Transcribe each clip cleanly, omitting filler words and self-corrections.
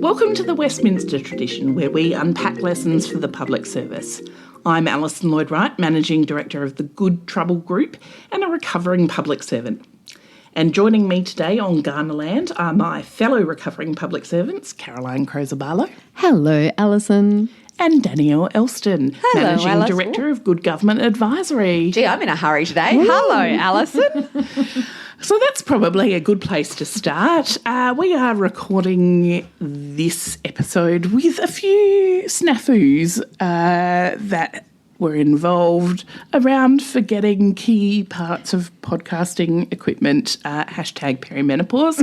Welcome to the Westminster tradition, where we unpack lessons for the public service. I'm Alison Lloyd-Wright, Managing Director of the Good Trouble Group and a recovering public servant. And joining me today on Ghana Land are my fellow recovering public servants, Caroline Crozer-Barlow. Hello, Alison. And Danielle Elston, Hello, Managing Alison. Director of Good Government Advisory. Gee, I'm in a hurry today. Hello, Alison. So that's probably a good place to start. We are recording this episode with a few snafus that were involved around forgetting key parts of podcasting equipment, hashtag perimenopause.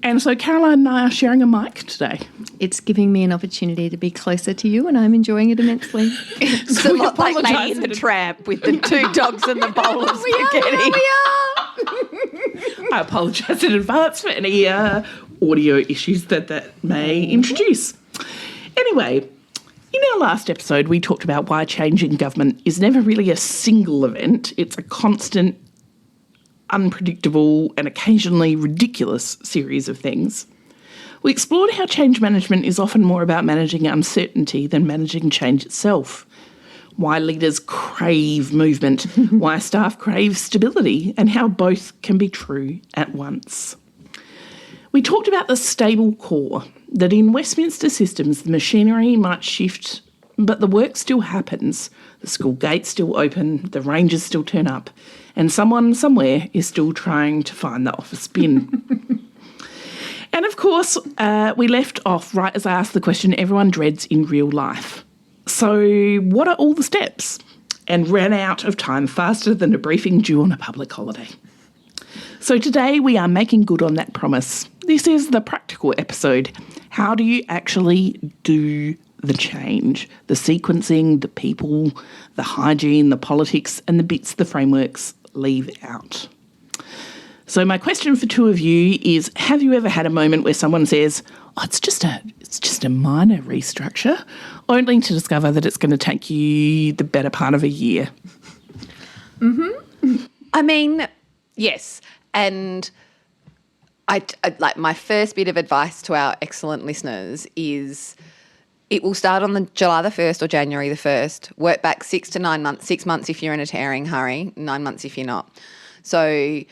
And so Caroline and I are sharing a mic today. It's giving me an opportunity to be closer to you, and I'm enjoying it immensely. It's a lot like Lady in the Tramp with the two dogs and the bowl of spaghetti. I apologise in advance for any audio issues that may introduce. Anyway, in our last episode, we talked about why change in government is never really a single event. It's a constant, unpredictable and occasionally ridiculous series of things. We explored how change management is often more about managing uncertainty than managing change itself, why leaders crave movement, why staff crave stability, and how both can be true at once. We talked about the stable core, that in Westminster systems the machinery might shift, but the work still happens. The school gates still open, the rangers still turn up, and someone somewhere is still trying to find the office bin. And of course, we left off right as I asked the question everyone dreads in real life. So what are all the steps? And ran out of time faster than a briefing due on a public holiday. So today we are making good on that promise. This is the practical episode. How do you actually do the change? The sequencing, the people, the hygiene, the politics, and the bits the frameworks leave out. So my question for two of you is, have you ever had a moment where someone says, oh, it's just a minor restructure, only to discover that it's going to take you the better part of a year? Mm-hmm. I mean, yes. And I like my first bit of advice to our excellent listeners is it will start on the July the 1st or January the 1st, work back 6 to 9 months, 6 months if you're in a tearing hurry, 9 months if you're not. So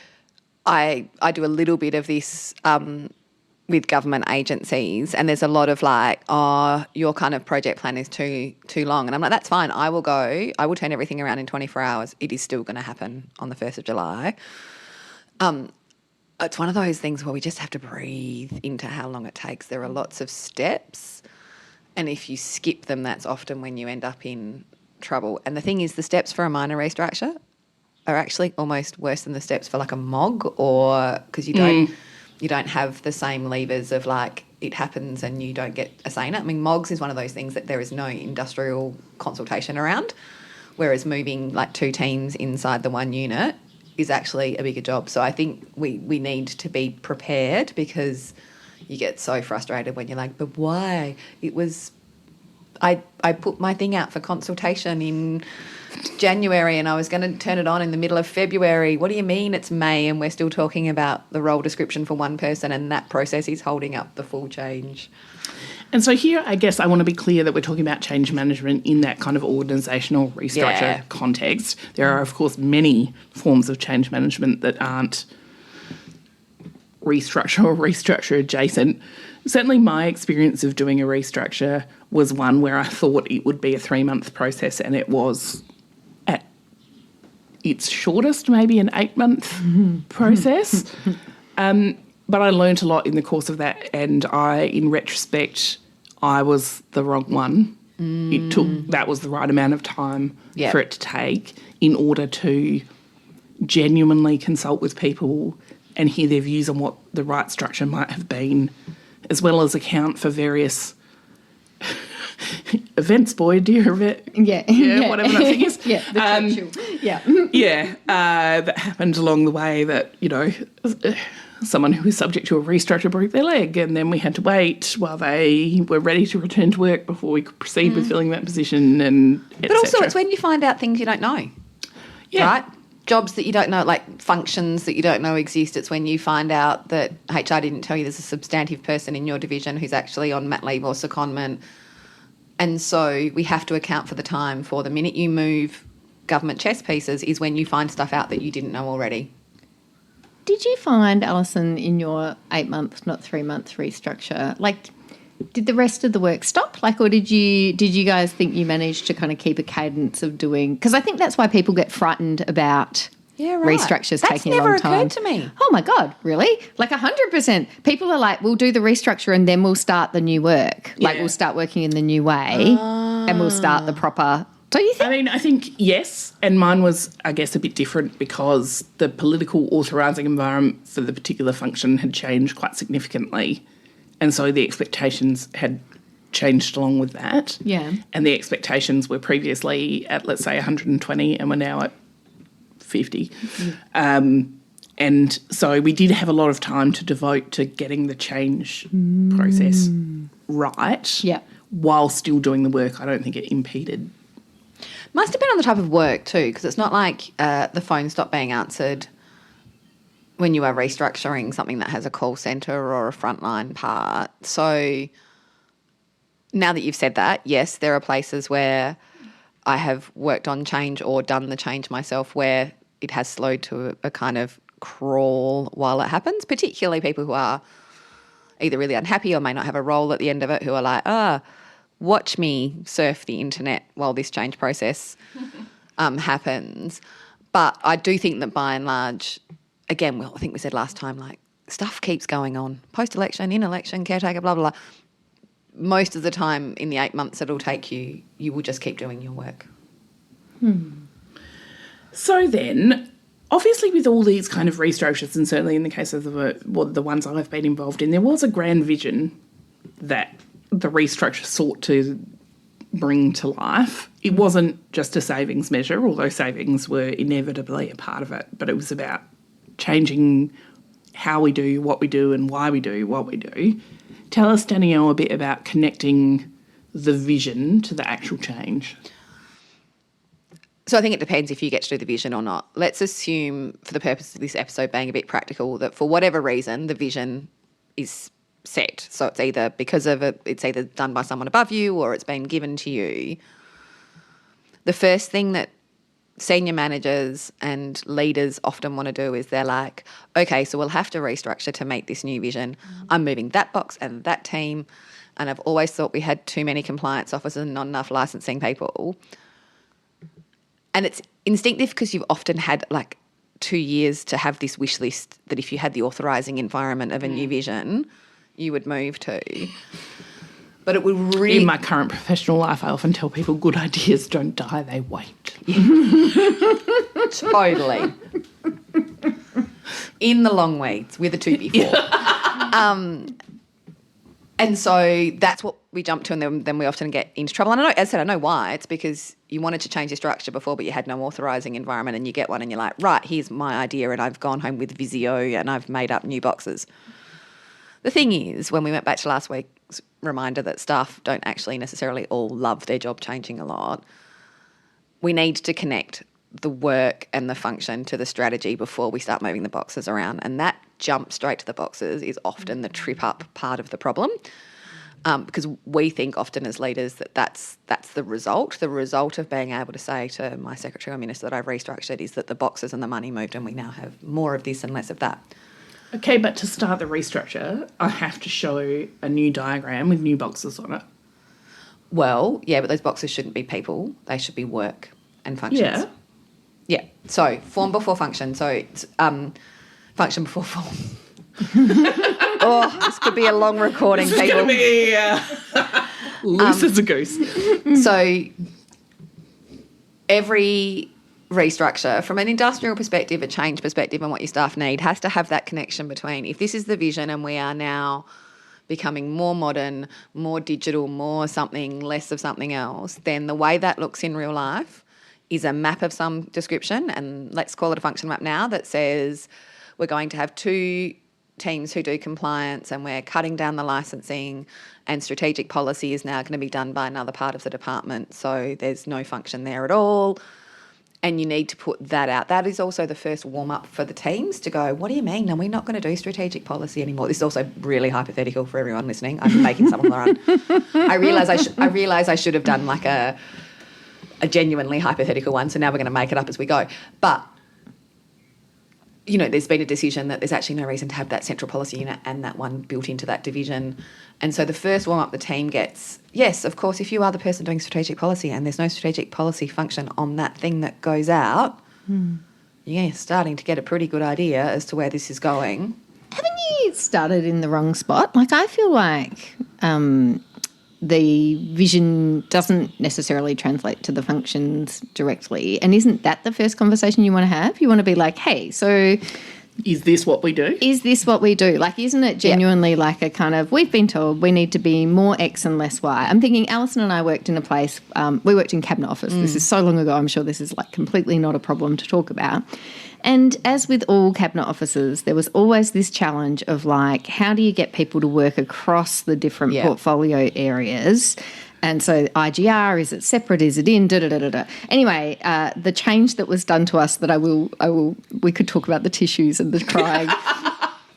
I do a little bit of this with government agencies, and there's a lot of like, oh, your kind of project plan is too long. And I'm like, that's fine. I will turn everything around in 24 hours. It is still going to happen on the 1st of July. It's one of those things where we just have to breathe into how long it takes. There are lots of steps, and if you skip them, that's often when you end up in trouble. And the thing is, the steps for a minor restructure are actually almost worse than the steps for like a MOG, or because you don't have the same levers of like it happens and you don't get a say in it. I mean, MOGs is one of those things that there is no industrial consultation around, whereas moving like two teams inside the one unit is actually a bigger job. So I think we need to be prepared, because you get so frustrated when you're like, but why? It was I put my thing out for consultation in January and I was going to turn it on in the middle of February. What do you mean it's May and we're still talking about the role description for one person, and that process is holding up the full change? And so here, I guess I want to be clear that we're talking about change management in that kind of organisational restructure context. There are, of course, many forms of change management that aren't restructure or restructure adjacent. Certainly my experience of doing a restructure was one where I thought it would be a 3-month process, and it was at its shortest maybe an 8-month process. But I learnt a lot in the course of that, and in retrospect, I was the wrong one. That was the right amount of time for it to take in order to genuinely consult with people and hear their views on what the right structure might have been, as well as account for various events, whatever that thing is. That happened along the way that, someone who was subject to a restructure broke their leg, and then we had to wait while they were ready to return to work before we could proceed with filling that position, and et But also cetera. it's when you find out things you don't know, right? jobs that you don't know, like functions that you don't know exist. It's when you find out that HR didn't tell you there's a substantive person in your division who's actually on mat leave or secondment. And so we have to account for the time for the minute you move government chess pieces is when you find stuff out that you didn't know already. Did you find, Alison, in your 8-month, not 3-month restructure, like, did the rest of the work stop? Like, or did you guys think you managed to kind of keep a cadence of doing? Because I think that's why people get frightened about restructures taking a long time. That's never occurred to me. Oh my God, really? Like 100%. People are like, we'll do the restructure and then we'll start the new work. Like we'll start working in the new way and we'll start the proper. Don't you think? I think yes, and mine was, I guess, a bit different because the political authorising environment for the particular function had changed quite significantly, and so the expectations had changed along with that. Yeah. And the expectations were previously at, let's say, 120 and we're now at 50. And so we did have a lot of time to devote to getting the change process right while still doing the work. I don't think it impeded. Must have been on the type of work too, because it's not like the phone stopped being answered when you are restructuring something that has a call centre or a frontline part. So now that you've said that, yes, there are places where I have worked on change or done the change myself where it has slowed to a kind of crawl while it happens, particularly people who are either really unhappy or may not have a role at the end of it, who are like, watch me surf the internet while this change process happens. But I do think that by and large, again, I think we said last time, like, stuff keeps going on. Post-election, in-election, caretaker, blah, blah, blah. Most of the time in the 8 months it'll take you, you will just keep doing your work. So then, obviously with all these kind of restructures, and certainly in the case of the ones I've been involved in, there was a grand vision that the restructure sought to bring to life. It wasn't just a savings measure, although savings were inevitably a part of it, but it was about changing how we do what we do and why we do what we do. Tell us, Danielle, a bit about connecting the vision to the actual change. So I think it depends if you get to do the vision or not. Let's assume, for the purpose of this episode being a bit practical, that for whatever reason the vision is set. So it's either because of it's either done by someone above you or it's been given to you. The first thing that senior managers and leaders often want to do is they're like, okay, so we'll have to restructure to meet this new vision. I'm moving that box and that team, and I've always thought we had too many compliance officers and not enough licensing people. And it's instinctive because you've often had like 2 years to have this wish list that if you had the authorising environment of a new vision, you would move to. But it would really... In my current professional life, I often tell people good ideas don't die, they wait. Totally. In the long weeds with a 2 before. And so that's what we jump to, and then we often get into trouble. And I know, as I said, I know why. It's because you wanted to change your structure before, but you had no authorising environment, and you get one and you're like, right, here's my idea, and I've gone home with Visio and I've made up new boxes. The thing is, when we went back to last week's reminder that staff don't actually necessarily all love their job changing a lot, we need to connect the work and the function to the strategy before we start moving the boxes around. And that jump straight to the boxes is often the trip up part of the problem, because we think often as leaders that that's the result. The result of being able to say to my secretary or minister that I've restructured is that the boxes and the money moved and we now have more of this and less of that. Okay, but to start the restructure, I have to show a new diagram with new boxes on it. Well, yeah, but those boxes shouldn't be people. They should be work and functions. Yeah. Yeah. So form before function. So it's function before form. Oh, this could be a long recording, This is people. going to be loose as a goose. So every restructure, from an industrial perspective, a change perspective, and what your staff need, has to have that connection between, if this is the vision and we are now becoming more modern, more digital, more something, less of something else, then the way that looks in real life is a map of some description, and let's call it a function map now, that says we're going to have 2 teams who do compliance and we're cutting down the licensing, and strategic policy is now going to be done by another part of the department, so there's no function there at all. And you need to put that out. That is also the first warm-up for the teams to go, what do you mean? Are we not going to do strategic policy anymore? This is also really hypothetical for everyone listening. I'm making some of my own. I realise I should have done like a genuinely hypothetical one, so now we're going to make it up as we go. But, you know, there's been a decision that there's actually no reason to have that central policy unit and that one built into that division. And so the first warm-up the team gets, yes, of course, if you are the person doing strategic policy and there's no strategic policy function on that thing that goes out, you're starting to get a pretty good idea as to where this is going. Haven't you started in the wrong spot? Like, I feel like the vision doesn't necessarily translate to the functions directly. And isn't that the first conversation you want to have? You want to be like, hey, so... Is this what we do? Is this what we do? Like, isn't it genuinely like a kind of, we've been told we need to be more X and less Y. I'm thinking Alison and I worked in a place, we worked in Cabinet Office. This is so long ago, I'm sure this is like completely not a problem to talk about. And as with all Cabinet offices, there was always this challenge of like, how do you get people to work across the different portfolio areas? And so IGR, is it separate? Is it in? Anyway, the change that was done to us that we could talk about the tissues and the crying.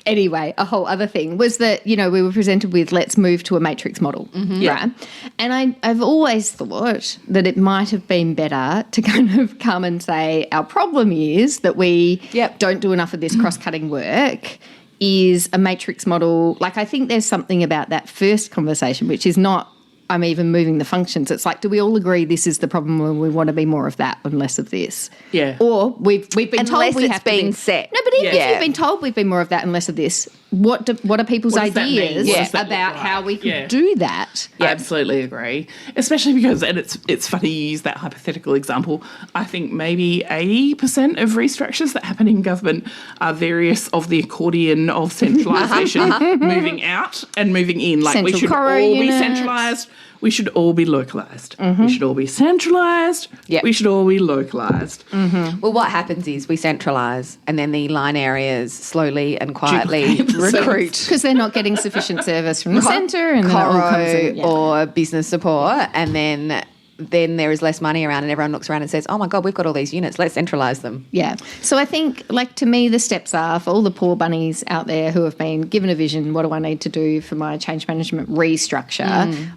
Anyway, a whole other thing was that, you know, we were presented with let's move to a matrix model, right? And I've always thought that it might have been better to kind of come and say our problem is that we don't do enough of this cross-cutting work. Is a matrix model. Like, I think there's something about that first conversation, which is not I'm even moving the functions. It's like, do we all agree this is the problem and we want to be more of that and less of this? Yeah. Or we've been told we have to be set. No, but even if you've been told we've been more of that and less of this, what are people's ideas about how we could do that? I absolutely agree. Especially because, and it's funny you use that hypothetical example, I think maybe 80% of restructures that happen in government are various of the accordion of centralisation moving out and moving in. Like Central we should all be centralised. We should all be localised. We should all be centralised. We should all be localised. Well, what happens is we centralise and then the line areas slowly and quietly recruit. Because they're not getting sufficient service from the centre and then it all comes in, or business support, and then there is less money around and everyone looks around and says, oh my God, we've got all these units, let's centralise them. Yeah. So I think, like, to me, the steps are for all the poor bunnies out there who have been given a vision, what do I need to do for my change management restructure?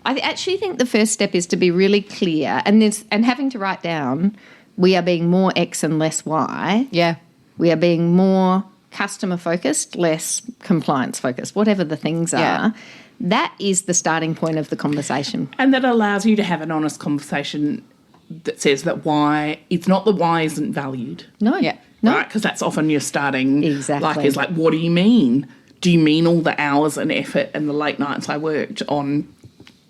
I actually think the first step is to be really clear and having to write down, we are being more X and less Y. Yeah. We are being more customer focused, less compliance focused, whatever the things are. That is the starting point of the conversation. And that allows you to have an honest conversation that says that it's not that why isn't valued. No. Right? Because that's often your starting. Exactly. Like, what do you mean? Do you mean all the hours and effort and the late nights I worked on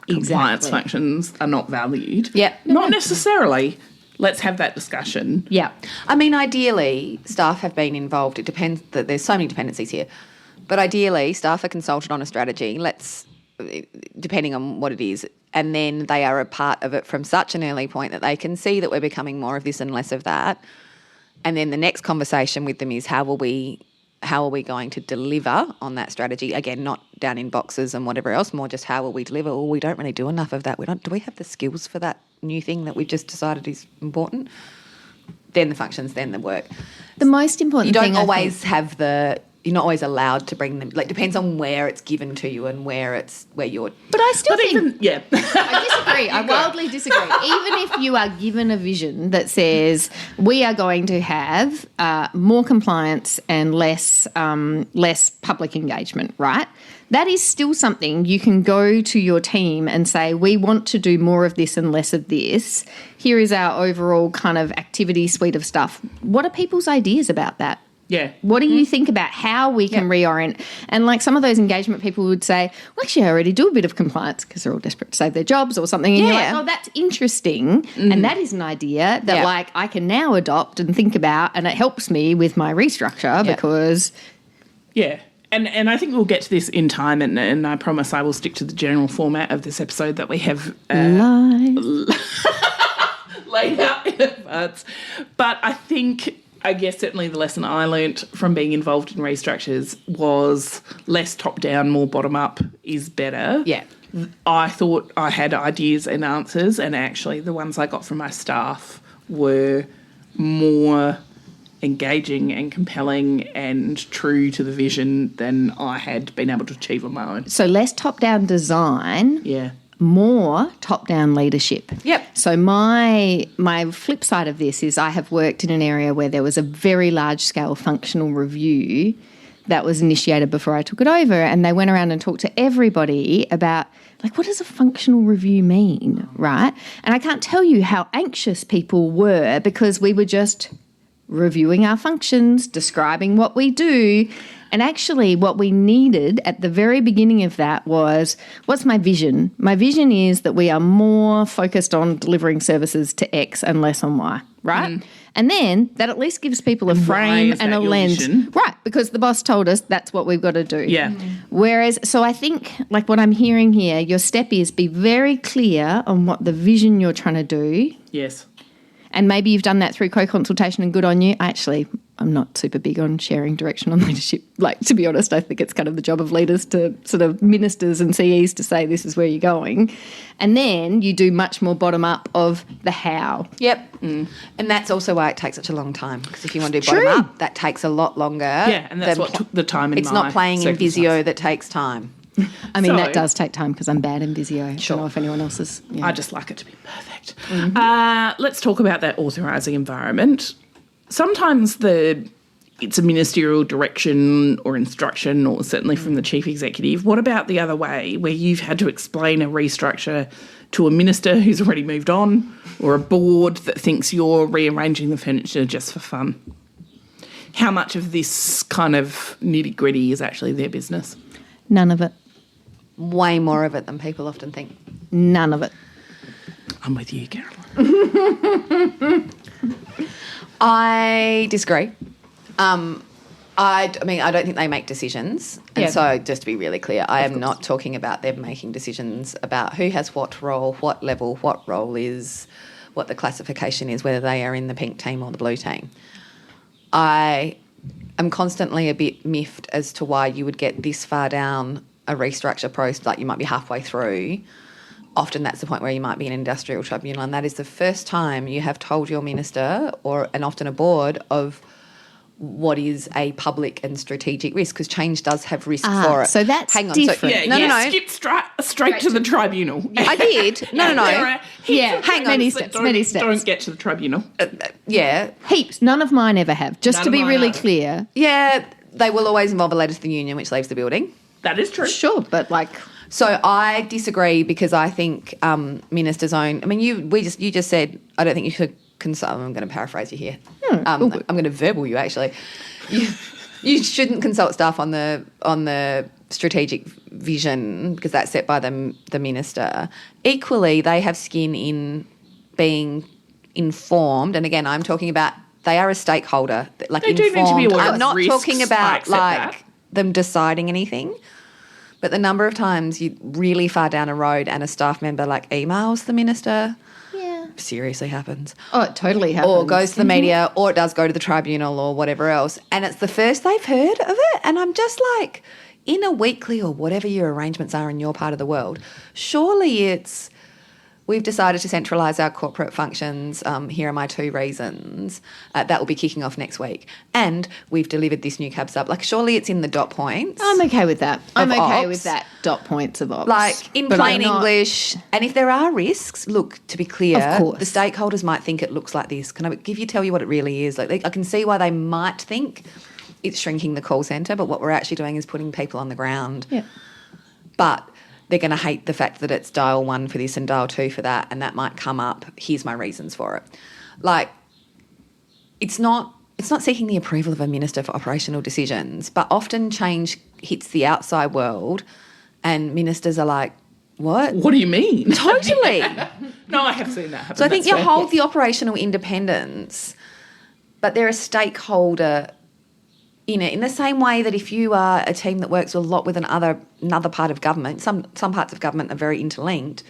compliance functions are not valued? Yeah. Not necessarily. Let's have that discussion. Yeah. I mean, ideally, staff have been involved. It depends that there's so many dependencies here. But ideally, staff are consulted on a strategy, depending on what it is, and then they are a part of it from such an early point that they can see that we're becoming more of this and less of that. And then the next conversation with them is how are we going to deliver on that strategy? Again, not down in boxes and whatever else, more just how will we deliver? Well, we don't really do enough of that. Do we have the skills for that new thing that we've just decided is important? Then the functions, then the work. The most important thing, You're not always allowed to bring them. Like, depends on where it's given to you and where you're. But I still think. I disagree. I wildly disagree. Even if you are given a vision that says we are going to have more compliance and less public engagement, right? That is still something you can go to your team and say, we want to do more of this and less of this. Here is our overall kind of activity suite of stuff. What are people's ideas about that? Yeah. What do you think about how we can reorient? And like some of those engagement people would say, well, actually, I already do a bit of compliance because they're all desperate to save their jobs or something. And you're like, oh, that's interesting. And that is an idea that like I can now adopt and think about, and it helps me with my restructure because... Yeah. And I think we'll get to this in time, and I promise I will stick to the general format of this episode that we have laid out in advance. But I guess certainly the lesson I learnt from being involved in restructures was less top-down, more bottom-up is better. Yeah. I thought I had ideas and answers, and actually the ones I got from my staff were more engaging and compelling and true to the vision than I had been able to achieve on my own. So less top-down design, Yeah. more top-down leadership. Yep. So my flip side of this is I have worked in an area where there was a very large-scale functional review that was initiated before I took it over, and they went around and talked to everybody about, like, what does a functional review mean, right? And I can't tell you how anxious people were because we were just reviewing our functions, describing what we do. And actually what we needed at the very beginning of that was, what's my vision? My vision is that we are more focused on delivering services to X and less on Y, right? Mm. And then that at least gives people a frame and a lens. Vision? Right, because the boss told us that's what we've got to do. Yeah. Whereas, so I think, like what I'm hearing here, your step is be very clear on what the vision you're trying to do. Yes. And maybe you've done that through co-consultation and good on you. I'm not super big on sharing direction on leadership. Like, to be honest, I think it's kind of the job of leaders to sort of ministers and CEs to say this is where you're going. And then you do much more bottom-up of the how. Yep. Mm. And that's also why it takes such a long time, because if you want to do bottom-up, that takes a lot longer. Yeah, and that's what took the time in It's not playing in Visio that takes time. I mean, that does take time because I'm bad in Visio. Sure. I don't know if anyone else is. Yeah. I just like it to be perfect. Mm-hmm. Let's talk about that authorising environment. Sometimes it's a ministerial direction or instruction, or certainly from the chief executive. What about the other way, where you've had to explain a restructure to a minister who's already moved on, or a board that thinks you're rearranging the furniture just for fun? How much of this kind of nitty-gritty is actually their business? None of it. Way more of it than people often think. None of it. I'm with you, Caroline. I disagree. I don't think they make decisions. And so, just to be really clear, I am not talking about them making decisions about who has what role, what level, what role is, what the classification is, whether they are in the pink team or the blue team. I am constantly a bit miffed as to why you would get this far down a restructure process, like you might be halfway through. Often that's the point where you might be in an industrial tribunal, and that is the first time you have told your minister and often a board of what is a public and strategic risk, because change does have risk for it. So that's different. No. Skip straight to the tribunal. I did. No. Hang on. Many steps. Don't get to the tribunal. Heaps. None of mine ever have. Just to be really clear. Yeah, they will always involve a letter to the union, which leaves the building. That is true. Sure, but like... So I disagree, because I think ministers own... I mean, you just said, I don't think you should consult... I'm going to paraphrase you here. I'm going to verbal you, actually. You shouldn't consult staff on the strategic vision, because that's set by the minister. Equally, they have skin in being informed. And again, I'm talking about they are a stakeholder. Like, they do need to be aware of I'm not risks. talking about that. them deciding anything. But the number of times you really far down a road and a staff member like emails the minister, seriously happens. Oh, it totally happens. Or goes to the media, or it does go to the tribunal or whatever else, and it's the first they've heard of it. And I'm just like, in a weekly or whatever your arrangements are in your part of the world, surely it's, we've decided to centralise our corporate functions. Here are my 2 reasons. That will be kicking off next week. And we've delivered this new cab sub. Like, surely it's in the dot points. I'm okay with that. I'm okay with that dot points of ops. Like, in plain English. And if there are risks, look, to be clear, of course, the stakeholders might think it looks like this. Can I tell you what it really is? Like, I can see why they might think it's shrinking the call centre, but what we're actually doing is putting people on the ground. Yeah. But they're going to hate the fact that it's dial 1 for this and dial 2 for that, and that might come up. Here's my reasons for it. Like, it's not seeking the approval of a minister for operational decisions, but often change hits the outside world and ministers are like, what? What do you mean? Totally. No, I have seen that happen. So I think you hold the operational independence, but they're a stakeholder in it, in the same way that if you are a team that works a lot with another part of government, some parts of government are very interlinked,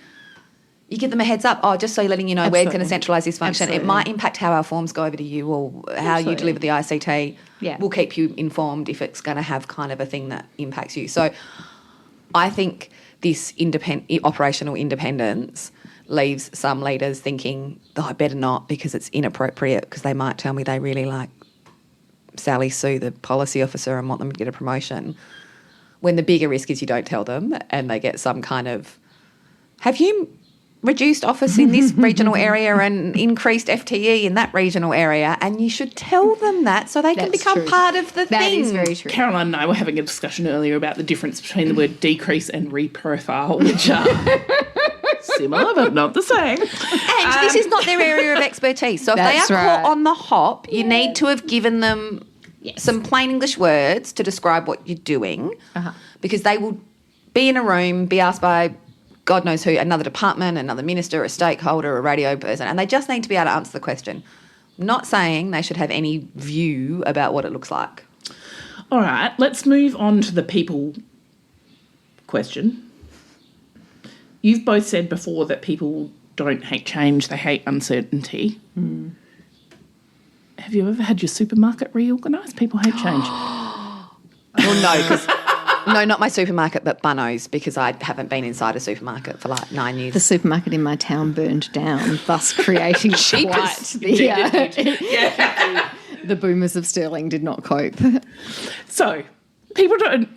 you give them a heads up, just so you're letting you know we're going to centralise this function. Absolutely. It might impact how our forms go over to you or how you deliver the ICT. Yeah. We'll keep you informed if it's going to have kind of a thing that impacts you. So I think this operational independence leaves some leaders thinking, oh, I better not because it's inappropriate because they might tell me they really like Sally Sue, the policy officer, and want them to get a promotion. When the bigger risk is you don't tell them and they get some kind of, have you reduced office in this regional area and increased FTE in that regional area? And you should tell them that so they can become true. part of the That thing. is very true. Caroline and I were having a discussion earlier about the difference between the word decrease and reprofile, which are similar but not the same. And this is not their area of expertise. So if they are That's right. caught on the hop, you need to have given them some plain English words to describe what you're doing, because they will be in a room, be asked by God knows who, another department, another minister, a stakeholder, a radio person, and they just need to be able to answer the question. I'm not saying they should have any view about what it looks like. All right, let's move on to the people question. You've both said before that people don't hate change, they hate uncertainty. Have you ever had your supermarket reorganised? People hate change. Well, no, because no, not my supermarket, but Bunno's, because I haven't been inside a supermarket for like 9 years. The supermarket in my town burned down, thus creating quite the boomers of Stirling did not cope. So, people don't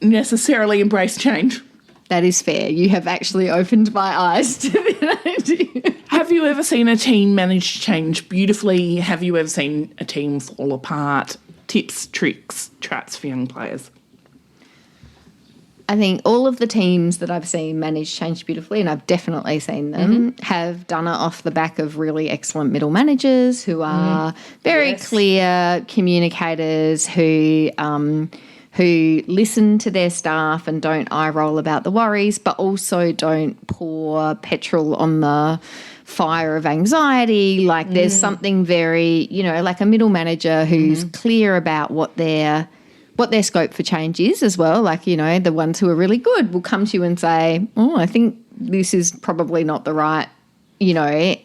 necessarily embrace change. That is fair. You have actually opened my eyes to the idea. Have you ever seen a team manage change beautifully? Have you ever seen a team fall apart? Tips, tricks, traps for young players? I think all of the teams that I've seen manage change beautifully, and I've definitely seen them, have done it off the back of really excellent middle managers who are very clear communicators, who listen to their staff and don't eye roll about the worries, but also don't pour petrol on the fire of anxiety. Like there's something very, like a middle manager who's clear about what their scope for change is as well. Like, the ones who are really good will come to you and say, oh, I think this is probably not the right,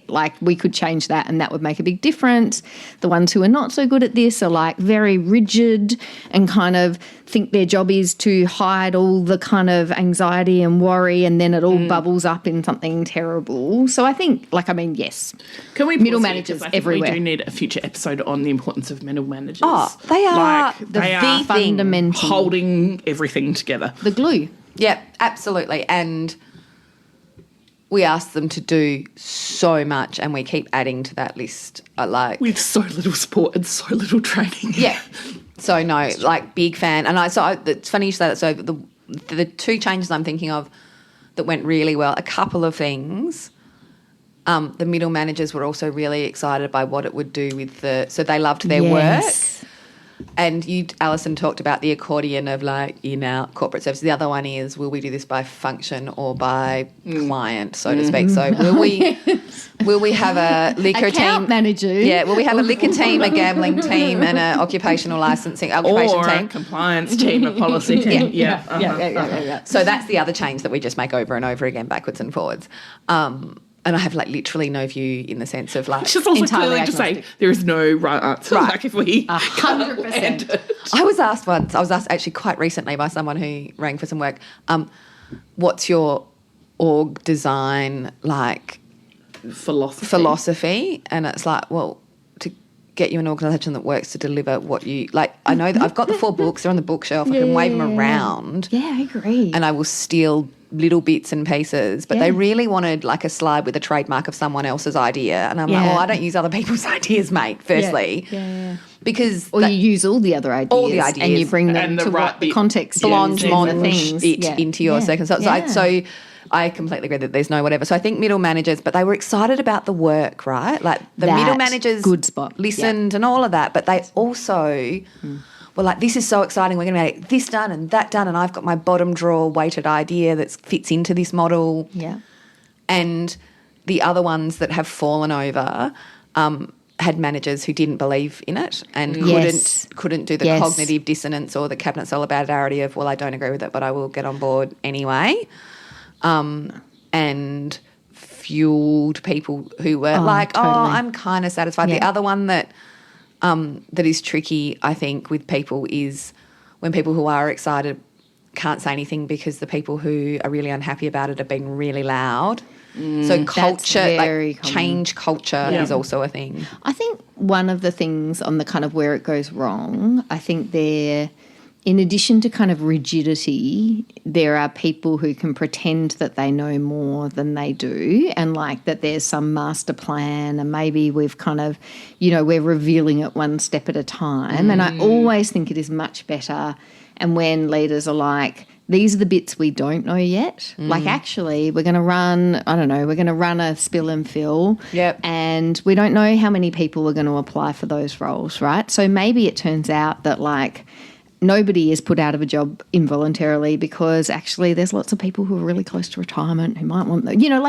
like we could change that and that would make a big difference. The ones who are not so good at this are like very rigid and kind of think their job is to hide all the kind of anxiety and worry, and then it all bubbles up in something terrible. So I think, yes. Can we middle pause here? managers 'Cause I think everywhere. We do need a future episode on the importance of middle managers. Oh, they are they are fundamental. holding everything together. The glue. Yeah, absolutely. And we ask them to do so much, and we keep adding to that list. With so little support and so little training. Yeah. So no, big fan. And it's funny you say that. So the two changes I'm thinking of that went really well, a couple of things. The middle managers were also really excited by what it would do with so they loved their work. And you, Alison, talked about the accordion of in our corporate service. The other one is, will we do this by function or by client, so to speak? So will we have a liquor Account team? manager. Yeah, will we have a liquor team, a gambling team, and an occupation Or team? a compliance team, a policy team. Yeah. So that's the other change that we just make over and over again, backwards and forwards. And I have literally no view in the sense of Which is also entirely clearly to say agnostic. there is no right answer. Right. If we 100%. I was asked actually quite recently by someone who rang for some work, what's your org design philosophy? And it's to get you an organisation that works to deliver what you I know that I've got the 4 books, they're on the bookshelf, I can wave them around. Yeah, I agree. And I will steal little bits and pieces, but they really wanted a slide with a trademark of someone else's idea, and I'm like, well, I don't use other people's ideas, mate, firstly. Because or you use all the other ideas, and you bring them and the to right what the bit. context blonde is and the things. into your circumstance. So I completely agree that there's no whatever. So I think middle managers, but they were excited about the work, right? The middle managers good spot. listened and all of that, but they also were this is so exciting. We're going to get this done and that done, and I've got my bottom drawer weighted idea that fits into this model. Yeah. And the other ones that have fallen over had managers who didn't believe in it and couldn't do the cognitive dissonance or the cabinet solidarity of, well, I don't agree with it, but I will get on board anyway. And fueled people who were totally. I'm kind of satisfied. The other one that is tricky, I think, with people is when people who are excited can't say anything because the people who are really unhappy about it are being really loud. So culture, very like common. change culture is also a thing. I think one of the things on the kind of where it goes wrong, I think in addition to kind of rigidity, there are people who can pretend that they know more than they do, and like that there's some master plan, and maybe we've kind of, we're revealing it one step at a time. And I always think it is much better. And when leaders are like, these are the bits we don't know yet. Like, actually, we're going to run a spill and fill. Yep. And we don't know how many people are going to apply for those roles, right? So maybe it turns out that, like, nobody is put out of a job involuntarily because actually there's lots of people who are really close to retirement who might want I don't know.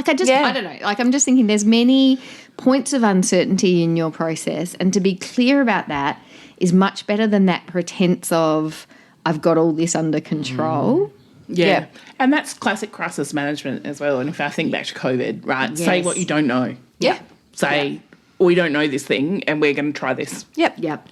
Like, I'm just thinking there's many points of uncertainty in your process, and to be clear about that is much better than that pretense of I've got all this under control. Yeah. And that's classic crisis management as well. And if I think back to COVID, right, Yes. say what you don't know. Yeah. Say, we don't know this thing and we're going to try this. Yep.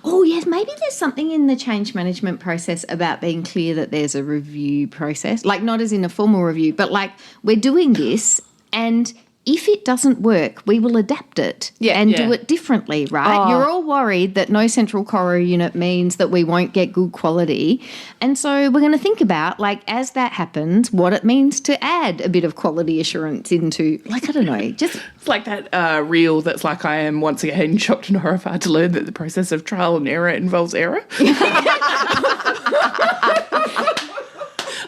Oh, yes, maybe there's something in the change management process about being clear that there's a review process, like not as in a formal review, but like we're doing this, and if it doesn't work, we will adapt it and do it differently, right? Oh. You're all worried that no central corridor unit means that we won't get good quality. And so we're going to think about, like, as that happens, what it means to add a bit of quality assurance into, like, I don't know, just... It's like that reel that's like, I am once again shocked and horrified to learn that the process of trial and error involves error.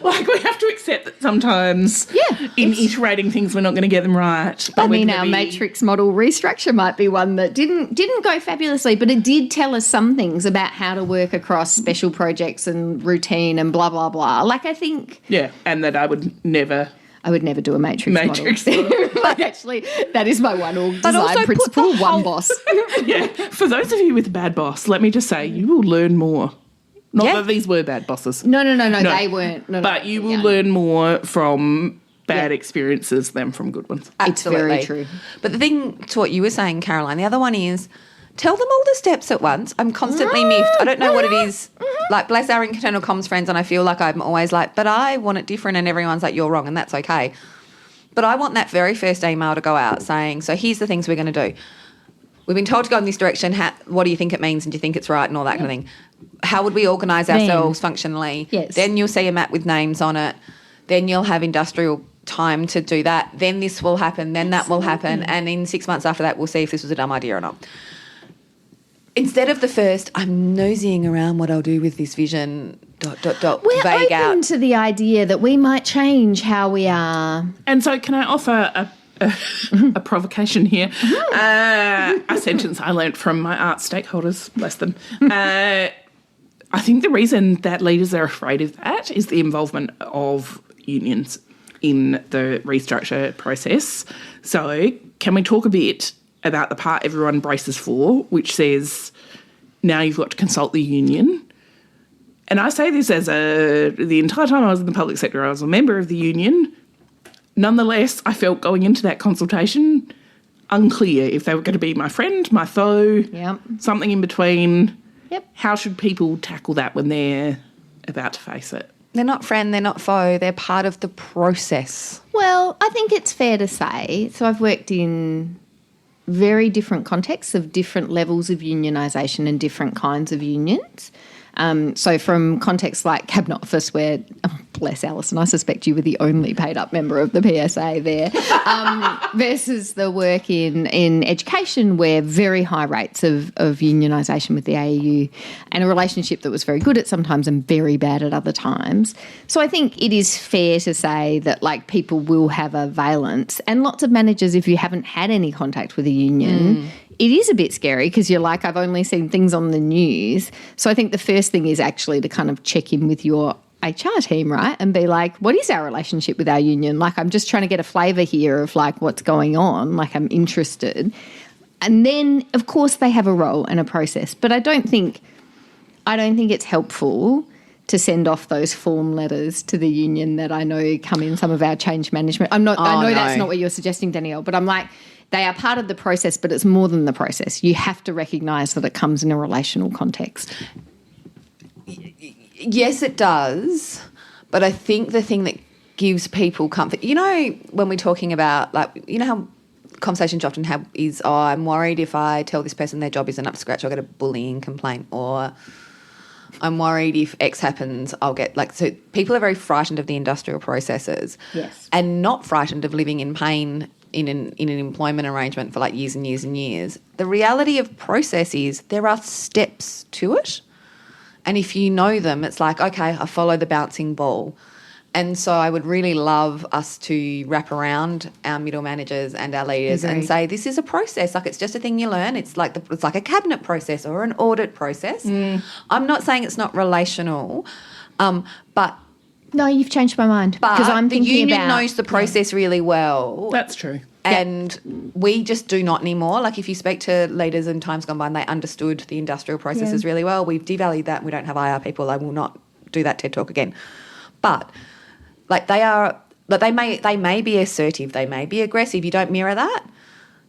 Like, we have to accept that sometimes in iterating things we're not going to get them right. But our matrix model restructure might be one that didn't go fabulously, but it did tell us some things about how to work across special projects and routine and blah, blah, blah. Like, I think... Yeah, and that I would never do a matrix model. Like, actually, that is my one org design principle, one boss. Yeah, for those of you with a bad boss, let me just say, you will learn more. Not that these were bad bosses. No, they weren't. No, but you will learn more from bad experiences than from good ones. Absolutely. It's very true. But the thing to what you were saying, Caroline, the other one is tell them all the steps at once. I'm constantly miffed. I don't know what it is. Like, bless our internal comms friends, and I feel like I'm always like, but I want it different, and everyone's like, you're wrong, and that's okay. But I want that very first email to go out saying, so here's the things we're going to do. We've been told to go in this direction. What do you think it means, and do you think it's right, and all that kind of thing. How would we organise ourselves functionally? Yes. Then you'll see a map with names on it. Then you'll have industrial time to do that. Then this will happen. Then that will happen. And in 6 months after that, we'll see if this was a dumb idea or not. Instead of the first, I'm nosing around what I'll do with this vision, ... We're vague open out. to the idea that we might change how we are. And so can I offer a provocation here? A sentence I learnt from my art stakeholders, bless them. I think the reason that leaders are afraid of that is the involvement of unions in the restructure process. So can we talk a bit about the part everyone braces for, which says now you've got to consult the union? And I say this as the entire time I was in the public sector, I was a member of the union. Nonetheless, I felt going into that consultation unclear if they were going to be my friend, my foe, something in between. Yep. How should people tackle that when they're about to face it? They're not friend, they're not foe, they're part of the process. Well, I think it's fair to say, so I've worked in very different contexts of different levels of unionisation and different kinds of unions. So from contexts like Cabinet Office where, bless Alison, I suspect you were the only paid up member of the PSA there, versus the work in education where very high rates of unionisation with the AEU and a relationship that was very good at sometimes and very bad at other times. So I think it is fair to say that, like, people will have a valence, and lots of managers, if you haven't had any contact with a union, it is a bit scary because you're like, I've only seen things on the news. So I think the first thing is actually to kind of check in with your HR team, right, and be like, what is our relationship with our union? Like, I'm just trying to get a flavour here of, like, what's going on. Like, I'm interested. And then, of course, they have a role and a process. But I don't think it's helpful to send off those form letters to the union that I know come in some of our change management. I know that's not what you're suggesting, Danielle, but I'm like, they are part of the process, but it's more than the process. You have to recognise that it comes in a relational context. Yes, it does. But I think the thing that gives people comfort. You know, when we're talking about, like, you know how conversations often have is, oh, I'm worried if I tell this person their job isn't up to scratch, I'll get a bullying complaint, or I'm worried if X happens, I'll get, like, so people are very frightened of the industrial processes. Yes. And not frightened of living in pain in an employment arrangement for like years and years and years. The reality of process is there are steps to it. And if you know them, it's like, okay, I follow the bouncing ball. And so I would really love us to wrap around our middle managers and our leaders and say, this is a process. Like, it's just a thing you learn. It's like a cabinet process or an audit process. I'm not saying it's not relational, but No, you've changed my mind. Because I'm thinking the union about, knows the process really well. That's true. And we just do not anymore. Like, if you speak to leaders in times gone by and they understood the industrial processes really well, we've devalued that and we don't have IR people. I will not do that TED Talk again. But like, they may be assertive, they may be aggressive. You don't mirror that.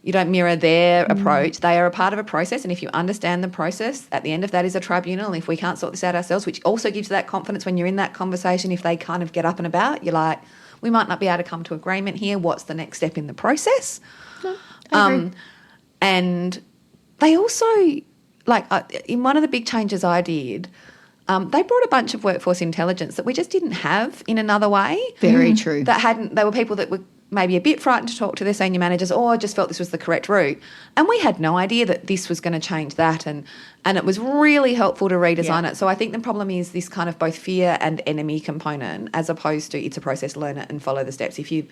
You don't mirror their approach. They are a part of a process, and if you understand the process, at the end of that is a tribunal. And if we can't sort this out ourselves, which also gives that confidence when you're in that conversation, if they kind of get up and about, you're like, we might not be able to come to agreement here. What's the next step in the process? No, I agree. And they also, like, in one of the big changes I did, they brought a bunch of workforce intelligence that we just didn't have in another way. Very true. They were people that were maybe a bit frightened to talk to their senior managers or just felt this was the correct route. And we had no idea that this was going to change that. And it was really helpful to redesign it. So I think the problem is this kind of both fear and enemy component, as opposed to it's a process, learn it and follow the steps. If you're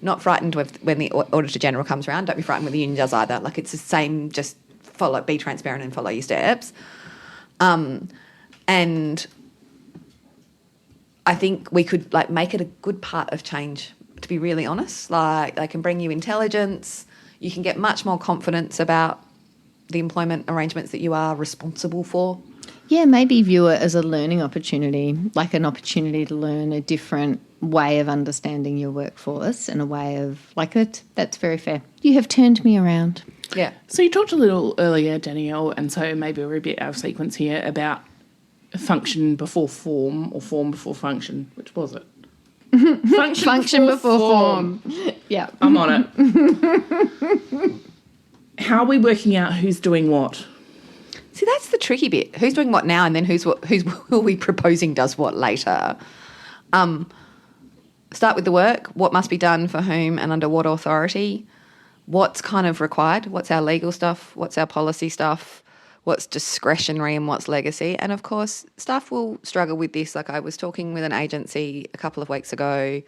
not frightened when the Auditor General comes around, don't be frightened when the union does either. Like, it's the same, just be transparent and follow your steps. And I think we could, like, make it a good part of change, to be really honest. Like, they can bring you intelligence. You can get much more confidence about the employment arrangements that you are responsible for. Yeah, maybe view it as a learning opportunity, like an opportunity to learn a different way of understanding your workforce and a way of, like, it. That's very fair. You have turned me around. Yeah. So you talked a little earlier, Danielle, and so maybe we're a bit out of sequence here, about function before form or form before function. Which was it? Function before form. Yeah. I'm on it. How are we working out who's doing what? See, that's the tricky bit. Who's doing what now, and then who's are we proposing does what later? Start with the work. What must be done for whom and under what authority? What's kind of required? What's our legal stuff? What's our policy stuff? What's discretionary and what's legacy? And, of course, staff will struggle with this. Like, I was talking with an agency a couple of weeks ago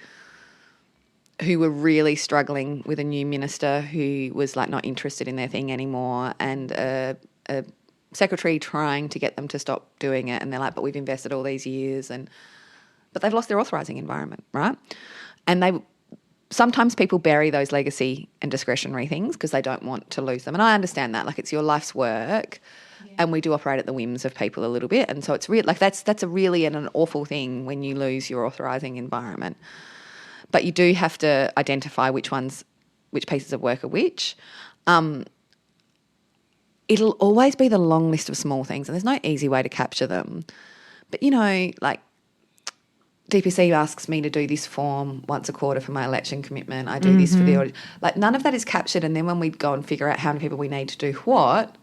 who were really struggling with a new minister who was, like, not interested in their thing anymore, and a secretary trying to get them to stop doing it. And they're like, but we've invested all these years. But they've lost their authorising environment, right? And sometimes people bury those legacy and discretionary things because they don't want to lose them. And I understand that. Like, it's your life's work. And we do operate at the whims of people a little bit. And so it's real, like, that's a really an awful thing when you lose your authorising environment. But you do have to identify which pieces of work are which. It'll always be the long list of small things, and there's no easy way to capture them. But, you know, like, DPC asks me to do this form once a quarter for my election commitment. I do this for the audit. Like, none of that is captured. And then when we go and figure out how many people we need to do what.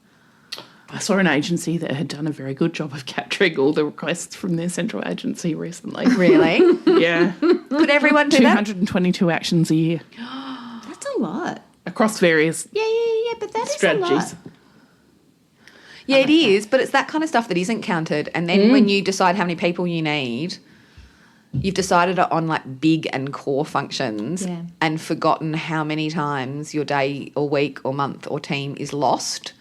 I saw an agency that had done a very good job of capturing all the requests from their central agency recently. Really? Yeah. Could everyone do that? 222 actions a year. That's a lot. Across various Yeah, but that strategies. is a lot. Yeah, it is. But it's that kind of stuff that isn't counted. And then when you decide how many people you need, you've decided on, like, big and core functions and forgotten how many times your day or week or month or team is lost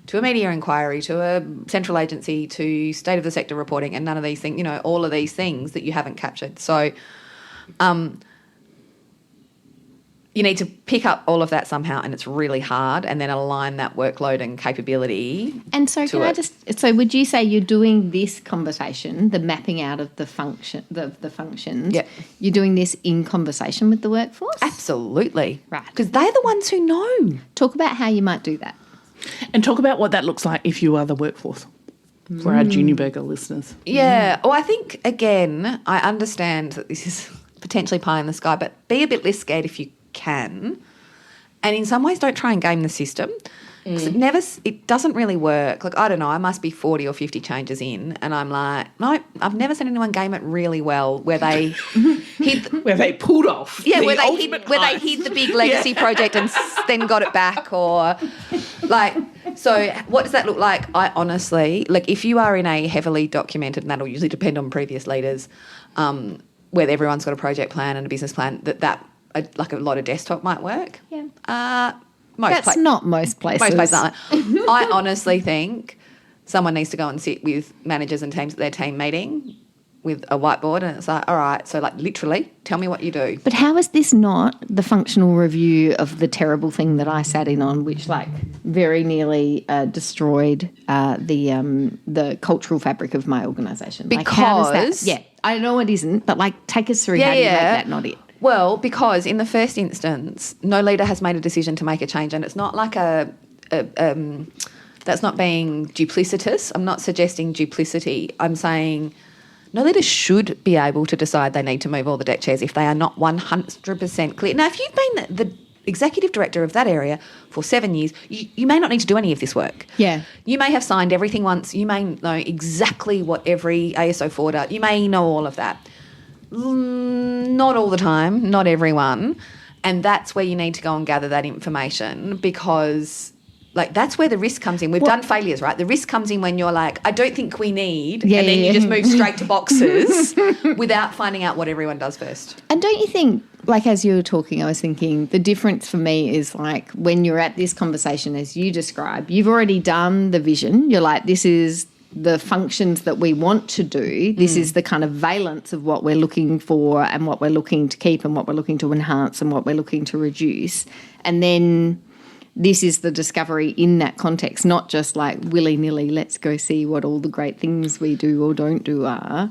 to a media inquiry, to a central agency, to state of the sector reporting, and none of these things, you know, all of these things that you haven't captured. So you need to pick up all of that somehow, and it's really hard, and then align that workload and capability. And so so would you say you're doing this conversation, the mapping out of the function, the functions, you're doing this in conversation with the workforce? Absolutely. Right. Because they're the ones who know. Talk about how you might do that. And talk about what that looks like if you are the workforce for our Junior Burger listeners. Yeah. Well, I think, again, I understand that this is potentially pie in the sky, but be a bit less scared if you can. And in some ways, don't try and game the system. 'Cause it doesn't really work. Like, I don't know, I must be 40 or 50 changes in, and I'm like, no, I've never seen anyone game it really well where they hid where they pulled off. yeah, the where they ultimate hid the big legacy project and then got it back, or like. So, what does that look like? I honestly, like, if you are in a heavily documented, and that'll usually depend on previous leaders, where everyone's got a project plan and a business plan, like a lot of desktop might work. Yeah. That's not most places. Most places aren't. I honestly think someone needs to go and sit with managers and teams at their team meeting with a whiteboard, and it's like, all right, so like literally tell me what you do. But how is this not the functional review of the terrible thing that I sat in on, which like very nearly destroyed the cultural fabric of my organisation? Like, how does that, yeah, I know it isn't, but like take us through how do you make that not it? Well, because in the first instance, no leader has made a decision to make a change, and it's not like that's not being duplicitous. I'm not suggesting duplicity. I'm saying no leader should be able to decide they need to move all the deck chairs if they are not 100% clear. Now, if you've been the executive director of that area for 7 years, you may not need to do any of this work. Yeah. You may have signed everything once. You may know exactly what every ASO4 does. You may know all of that. Not all the time, not everyone. And that's where you need to go and gather that information, because like that's where the risk comes in. We've done failures, right? The risk comes in when you're like, I don't think we need, and then you just move straight to boxes without finding out what everyone does first. And don't you think, like as you were talking, I was thinking the difference for me is like when you're at this conversation as you describe, you've already done the vision. You're like, this is the functions that we want to do. This is the kind of valence of what we're looking for and what we're looking to keep and what we're looking to enhance and what we're looking to reduce. And then this is the discovery in that context, not just like willy-nilly, let's go see what all the great things we do or don't do are.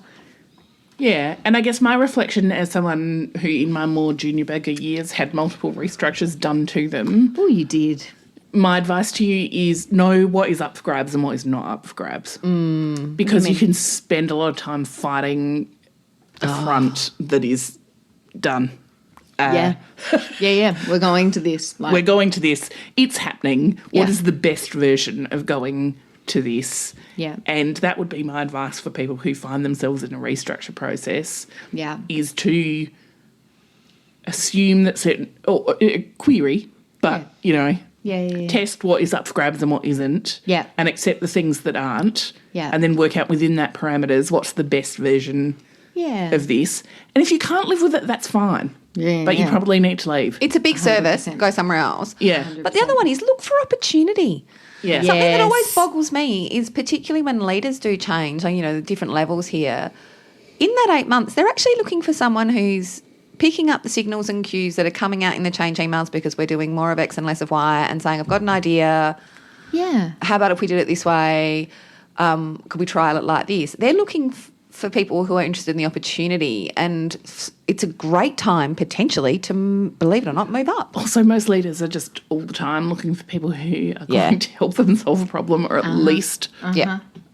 Yeah, and I guess my reflection as someone who in my more junior bagger years had multiple restructures done to them. Oh, you did. My advice to you is know what is up for grabs and what is not up for grabs. Because you can spend a lot of time fighting a front that is done. Yeah. We're going to this. Like, we're going to this. It's happening. Yeah. What is the best version of going to this? Yeah. And that would be my advice for people who find themselves in a restructure process. Yeah. Is to assume that certain, or query, but, you know, test what is up for grabs and what isn't. Yeah. And accept the things that aren't. Yeah. And then work out within that parameters what's the best version of this. And if you can't live with it, that's fine. Yeah. But you probably need to leave. It's a big service. Go somewhere else. Yeah. 100%. But the other one is look for opportunity. Yeah. Something that Yes. always boggles me is particularly when leaders do change, you know, the different levels here. In that 8 months, they're actually looking for someone who's picking up the signals and cues that are coming out in the change emails because we're doing more of X and less of Y, and saying, I've got an idea. Yeah. How about if we did it this way? Could we trial it like this? They're looking for people who are interested in the opportunity, and it's a great time potentially to, believe it or not, move up. Also, most leaders are just all the time looking for people who are going to help them solve a problem, or at least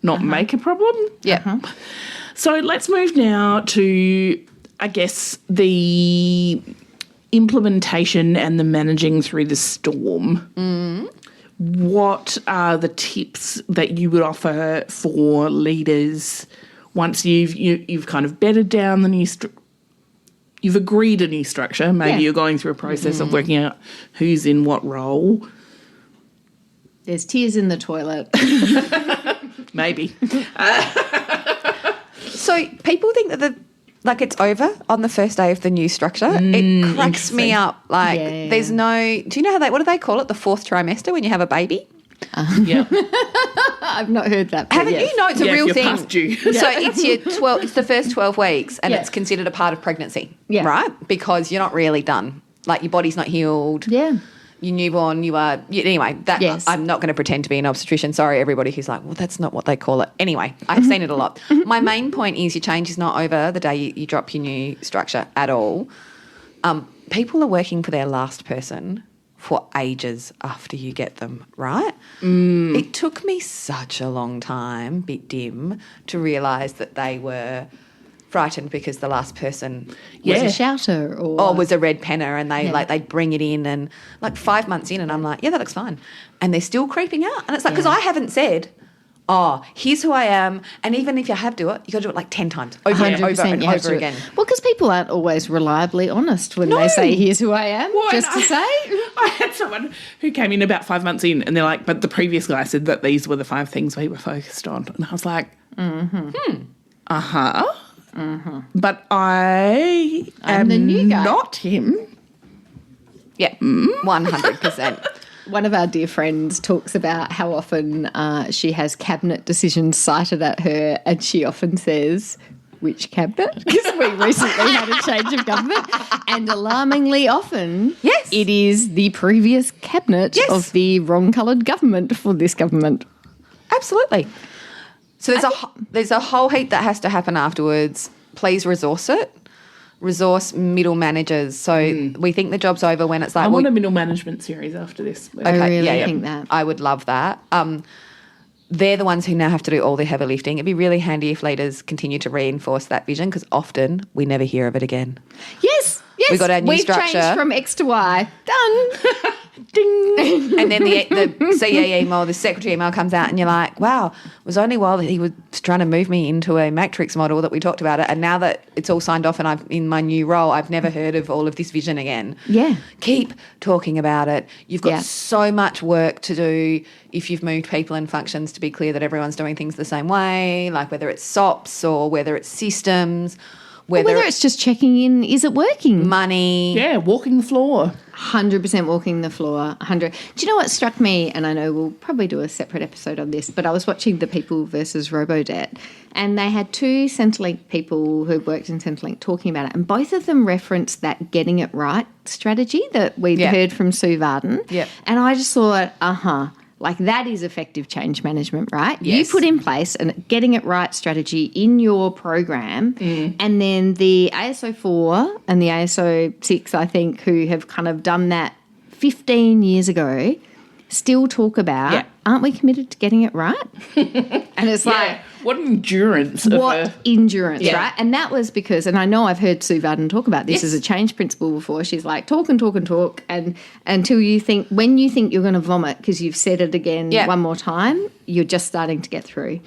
not make a problem. Yeah. So let's move now to, I guess, the implementation and the managing through the storm. What are the tips that you would offer for leaders once you've kind of bedded down the new you've agreed a new structure, maybe you're going through a process of working out who's in what role. There's tears in the toilet. Maybe. So people think that it's over on the first day of the new structure. It cracks me up. Like there's no, do you know what do they call it? The fourth trimester when you have a baby? Yeah. I've not heard that. Haven't you? No, it's a real you're thing. past due. So it's the first 12 weeks, and it's considered a part of pregnancy, right? Because you're not really done. Like your body's not healed. Yeah. Your newborn, anyway, I'm not going to pretend to be an obstetrician. Sorry, everybody who's like, well, that's not what they call it. Anyway, I've seen it a lot. My main point is your change is not over the day you drop your new structure at all. People are working for their last person for ages after you get them, right? It took me such a long time, bit dim, to realise that they were frightened because the last person Was a shouter or was a red penner, and Yeah. they'd bring it in, and like 5 months in, and I'm like, yeah, that looks fine. And they're still creeping out. And it's like, because Yeah. I haven't said, oh, here's who I am. And even if you have to do it, you got to do it like 10 times over and over and you have over to. again. Well, because people aren't always reliably honest when they say, here's who I am, Well, just to and say. I had someone who came in about 5 months in, and they're like, but the previous guy said that these were the 5 things we were focused on. And I was like, but I I'm am the new guy. not him. Yeah, 100%. One of our dear friends talks about how often she has cabinet decisions cited at her, and she often says, which cabinet? Because we recently had a change of government, and alarmingly often, Yes. it is the previous cabinet Yes. of the wrong-coloured government for this government. Absolutely. So there's a whole heap that has to happen afterwards. Please resource it. Resource middle managers. So we think the job's over when it's like, I well, want a middle management series after this. I really think that. I would love that. They're the ones who now have to do all the heavy lifting. It'd be really handy if leaders continue to reinforce that vision, because often we never hear of it again. Yes, We got our new We've structure. changed from X to Y. Done. Ding. And then the CE email, the secretary email comes out, and you're like, wow, it was only while he was trying to move me into a matrix model that we talked about it. And now that it's all signed off and I'm in my new role, I've never heard of all of this vision again. Yeah. Keep talking about it. You've got Yeah. so much work to do if you've moved people and functions to be clear that everyone's doing things the same way, like whether it's SOPs or whether it's systems, Whether it's just checking in, is it working? money. Yeah, walking the floor. 100% walking the floor. 100. Do you know what struck me? And I know we'll probably do a separate episode on this, but I was watching The People versus Robodebt, and they had 2 Centrelink people who worked in Centrelink talking about it, and both of them referenced that getting it right strategy that we'd Yeah. heard from Sue Varden. Yep. And I just thought, like that is effective change management, right? Yes. You put in place a getting it right strategy in your program, and then the ASO 4 and the ASO 6, I think, who have kind of done that 15 years ago, still talk about, aren't we committed to getting it right? And it's like, What endurance of what endurance, Yeah. right? And that was because, and I know I've heard Sue Varden talk about this as a change principle before. She's like, talk and talk and talk, and until you think, when you think you're going to vomit because you've said it again one more time, you're just starting to get through.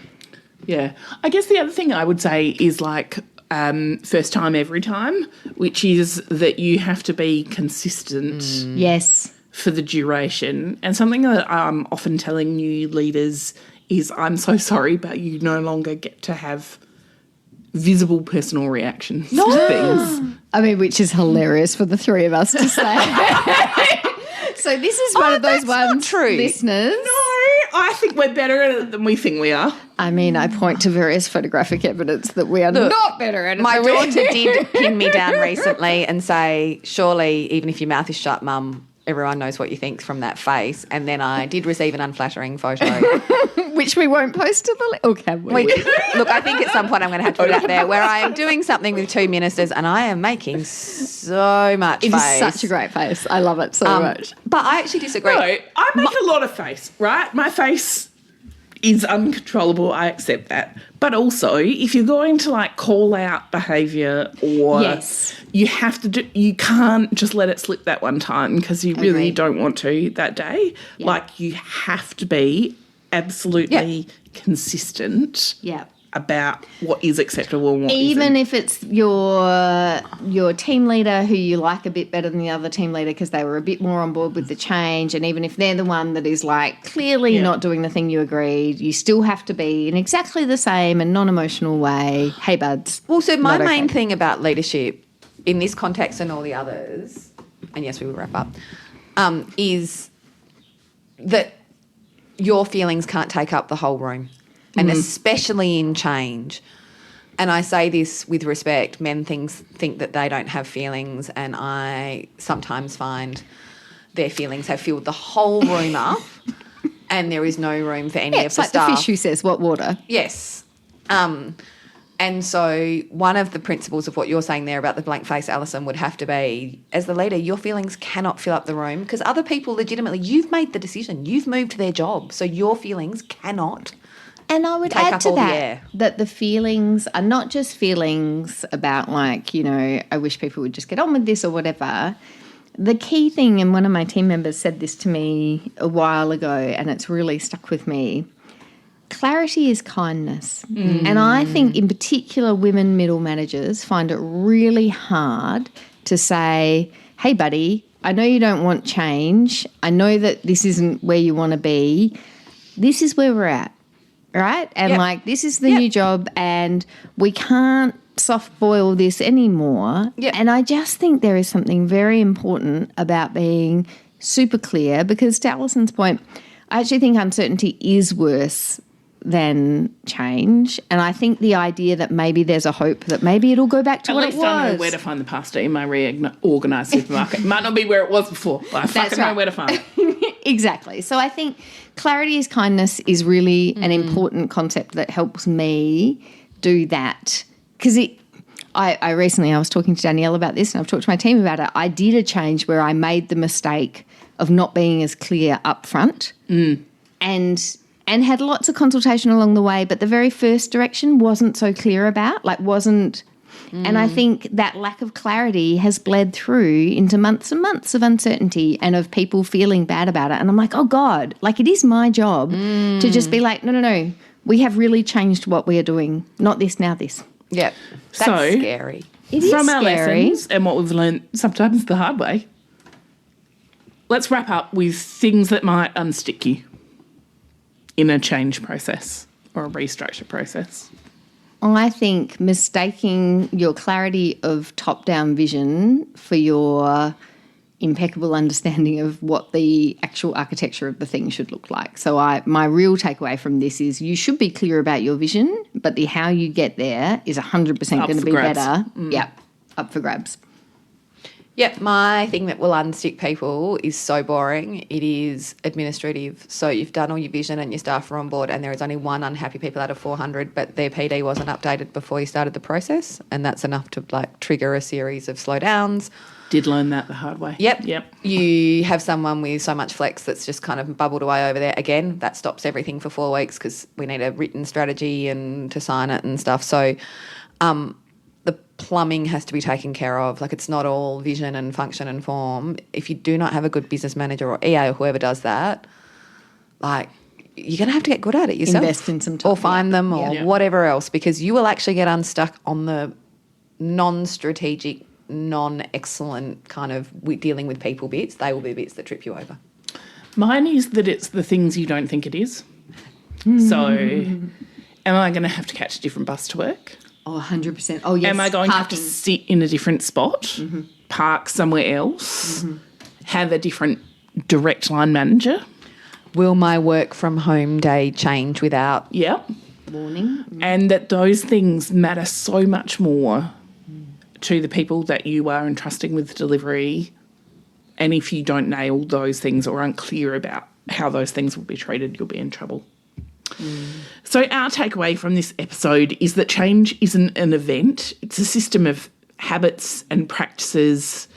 Yeah. I guess the other thing I would say is like first time, every time, which is that you have to be consistent Yes. for the duration. And something that I'm often telling new leaders is, I'm so sorry, but you no longer get to have visible personal reactions to things. I mean, which is hilarious for the 3 of us to say. So this is one of those ones, true. listeners. No, I think we're better at it than we think we are. I mean, I point to various photographic evidence that we are not better at it. My than we- daughter did pin me down recently and say, surely, even if your mouth is shut, Mum, everyone knows what you think from that face. And then I did receive an unflattering photo. Which we won't post to the... Oh, can we? Look, I think at some point I'm going to have to put it out there where I am doing something with 2 ministers and I am making so much It is face. such a great face. I love it so much. But I actually disagree. No, I make a lot of face, right? My face is uncontrollable. I accept that. But also, if you're going to like call out behaviour or Yes. you have to do, you can't just let it slip that one time because you really Agreed. don't want to that day. Yeah. Like you have to be absolutely consistent Yeah. about what is acceptable and what Even isn't. if it's your team leader who you like a bit better than the other team leader because they were a bit more on board with the change, and even if they're the one that is like clearly not doing the thing you agreed, you still have to be in exactly the same and non-emotional way. Hey, buds. Well, so my Not main okay. thing about leadership in this context and all the others, and yes, we will wrap up, is that your feelings can't take up the whole room, and especially in change. And I say this with respect. Men think that they don't have feelings, and I sometimes find their feelings have filled the whole room up, and there is no room for any of It's the like staff. the fish who says, what water? Yes. And so one of the principles of what you're saying there about the blank face, Alison, would have to be, as the leader, your feelings cannot fill up the room because other people legitimately, you've made the decision, you've moved their job, so your feelings cannot And I would Take add up to all the that air. that the feelings are not just feelings about like, you know, I wish people would just get on with this or whatever. The key thing, and one of my team members said this to me a while ago, and it's really stuck with me, clarity is kindness. And I think in particular women middle managers find it really hard to say, hey, buddy, I know you don't want change. I know that this isn't where you want to be. This is where we're at, right? And like this is the new job and we can't soft boil this anymore. And I just think there is something very important about being super clear because to Alison's point, I actually think uncertainty is worse than change. And I think the idea that maybe there's a hope that maybe it'll go back to what it was. At least I know where to find the pasta in my reorganised supermarket. Might not be where it was before, but I fucking know where to find it. Exactly. So I think clarity is kindness is really an important concept that helps me do that. Because I recently, I was talking to Danielle about this and I've talked to my team about it. I did a change where I made the mistake of not being as clear up front and had lots of consultation along the way, but the very first direction wasn't so clear about, and I think that lack of clarity has bled through into months and months of uncertainty and of people feeling bad about it. And I'm like, oh God, like it is my job to just be like, no, we have really changed what we are doing. Not this, now this. Yeah, that's scary. It is From our scary. lessons and what we've learned sometimes the hard way, let's wrap up with things that might unstick you in a change process or a restructure process. I think mistaking your clarity of top-down vision for your impeccable understanding of what the actual architecture of the thing should look like. So my real takeaway from this is you should be clear about your vision, but the how you get there is 100% going to be better. Yeah, up for grabs. Yeah, my thing that will unstick people is so boring. It is administrative. So you've done all your vision and your staff are on board and there is only one unhappy people out of 400, but their PD wasn't updated before you started the process, and that's enough to like trigger a series of slowdowns. Did learn that the hard way. Yep. You have someone with so much flex that's just kind of bubbled away over there. Again, that stops everything for 4 weeks because we need a written strategy and to sign it and stuff. So the plumbing has to be taken care of. Like it's not all vision and function and form. If you do not have a good business manager or EA or whoever does that, like you're going to have to get good at it yourself. Invest in some time. Or find them or whatever else, because you will actually get unstuck on the non-strategic, non-excellent kind of dealing with people bits. They will be bits that trip you over. Mine is that it's the things you don't think it is. So am I going to have to catch a different bus to work? Oh, 100%. Oh, yes. Am I going to have to sit in a different spot, park somewhere else, have a different direct line manager? Will my work from home day change without warning? And that those things matter so much more to the people that you are entrusting with delivery. And if you don't nail those things or unclear about how those things will be treated, you'll be in trouble. So our takeaway from this episode is that change isn't an event. It's a system of habits and practices,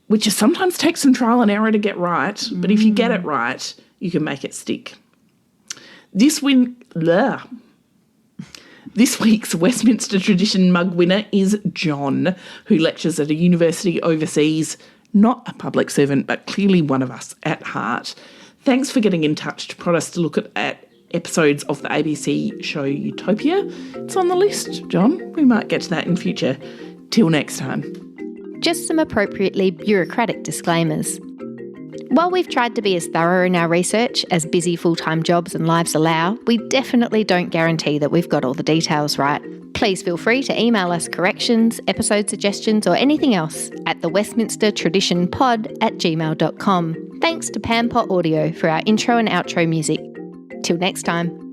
which sometimes takes some trial and error to get right. But if you get it right, you can make it stick. This week's Westminster Tradition Mug winner is John, who lectures at a university overseas, not a public servant, but clearly one of us at heart. Thanks for getting in touch to prod us to look at episodes of the ABC show Utopia. It's on the list, John. We might get to that in future. Till next time. Just some appropriately bureaucratic disclaimers. While we've tried to be as thorough in our research as busy full-time jobs and lives allow, we definitely don't guarantee that we've got all the details right. Please feel free to email us corrections, episode suggestions or anything else at thewestminstertraditionpod@gmail.com. Thanks to Pampot Audio for our intro and outro music. Till next time.